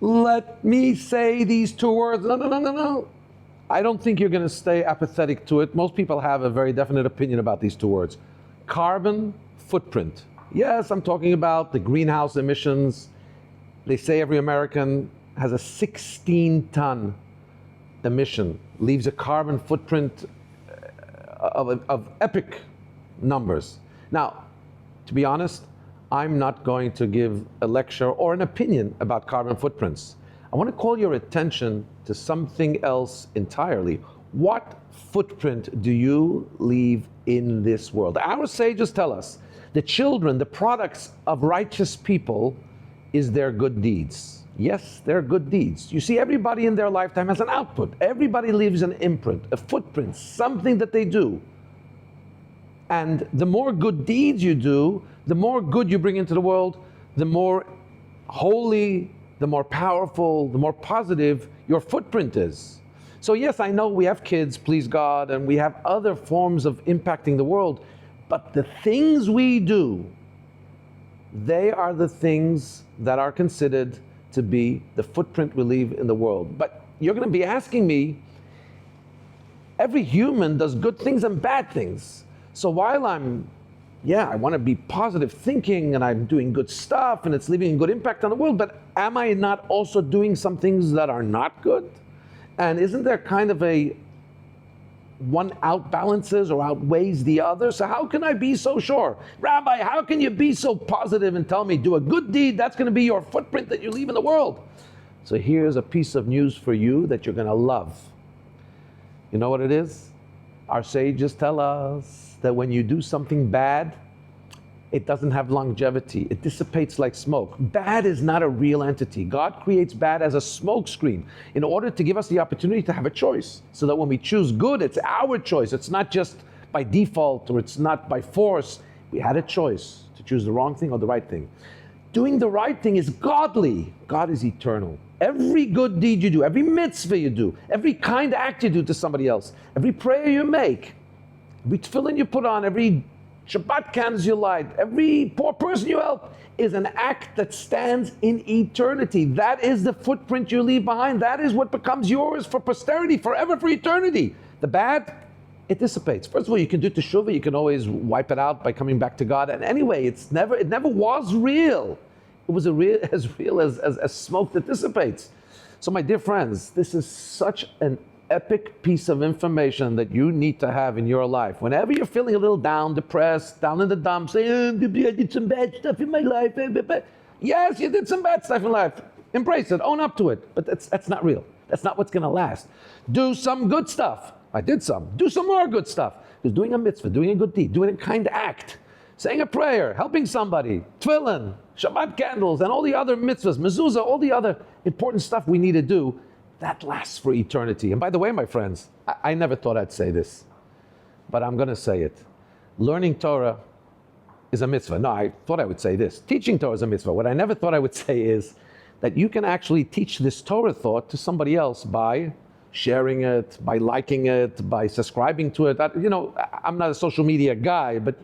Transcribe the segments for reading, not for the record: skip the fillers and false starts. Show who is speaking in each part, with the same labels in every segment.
Speaker 1: let me say these two words. No. I don't think you're going to stay apathetic to it. Most people have a very definite opinion about these two words. Carbon footprint. Yes, I'm talking about the greenhouse emissions. They say every American has a 16-ton emission, leaves a carbon footprint of epic numbers. Now, to be honest, I'm not going to give a lecture or an opinion about carbon footprints. I want to call your attention to something else entirely. What footprint do you leave in this world? Our sages tell us the children, the products of righteous people, is their good deeds. Yes, their good deeds. You see, everybody in their lifetime has an output. Everybody leaves an imprint, a footprint, something that they do. And the more good deeds you do, the more good you bring into the world, the more holy, the more powerful, the more positive your footprint is. So yes, I know we have kids, please God, and we have other forms of impacting the world, but the things we do, they are the things that are considered to be the footprint we leave in the world. But you're going to be asking me, every human does good things and bad things. So while I want to be positive thinking and I'm doing good stuff and it's leaving a good impact on the world, but am I not also doing some things that are not good? And isn't there kind of a one outbalances or outweighs the other? So how can I be so sure? Rabbi, how can you be so positive and tell me do a good deed, that's going to be your footprint that you leave in the world? So here's a piece of news for you that you're going to love. You know what it is? Our sages tell us that when you do something bad, it doesn't have longevity. It dissipates like smoke. Bad is not a real entity. God creates bad as a smoke screen in order to give us the opportunity to have a choice. So that when we choose good, it's our choice. It's not just by default or it's not by force. We had a choice to choose the wrong thing or the right thing. Doing the right thing is godly. God is eternal. Every good deed you do, every mitzvah you do, every kind act you do to somebody else, every prayer you make, every tefillin you put on, every Shabbat candles you light, every poor person you help is an act that stands in eternity. That is the footprint you leave behind. That is what becomes yours for posterity, forever, for eternity. The bad, it dissipates. First of all, you can do teshuvah, you can always wipe it out by coming back to God. And anyway, it never was real. It was as real as smoke that dissipates. So my dear friends, this is such an epic piece of information that you need to have in your life. Whenever you're feeling a little down, depressed, down in the dumps, saying, I did some bad stuff in my life. Yes, you did some bad stuff in life. Embrace it, own up to it. But that's not real. That's not what's going to last. Do some good stuff. I did some. Do some more good stuff. Because doing a mitzvah, doing a good deed, doing a kind act, saying a prayer, helping somebody, tefillin, Shabbat candles, and all the other mitzvahs, mezuzah, all the other important stuff we need to do, that lasts for eternity. And by the way, my friends, I never thought I'd say this, but I'm going to say it. Learning Torah is a mitzvah. No, I thought I would say this. Teaching Torah is a mitzvah. What I never thought I would say is that you can actually teach this Torah thought to somebody else by sharing it, by liking it, by subscribing to it. I'm not a social media guy, but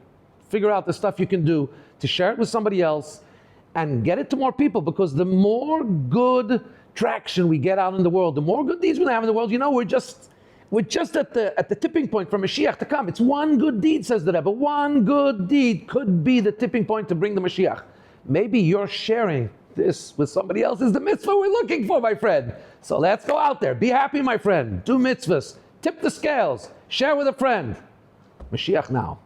Speaker 1: figure out the stuff you can do to share it with somebody else and get it to more people, because the more good traction we get out in the world, the more good deeds we have in the world. We're just at the tipping point for Mashiach to come. It's one good deed, says the Rebbe. One good deed could be the tipping point to bring the Mashiach. Maybe you're sharing this with somebody else is the mitzvah we're looking for, my friend. So let's go out there. Be happy, my friend. Do mitzvahs. Tip the scales. Share with a friend. Mashiach now.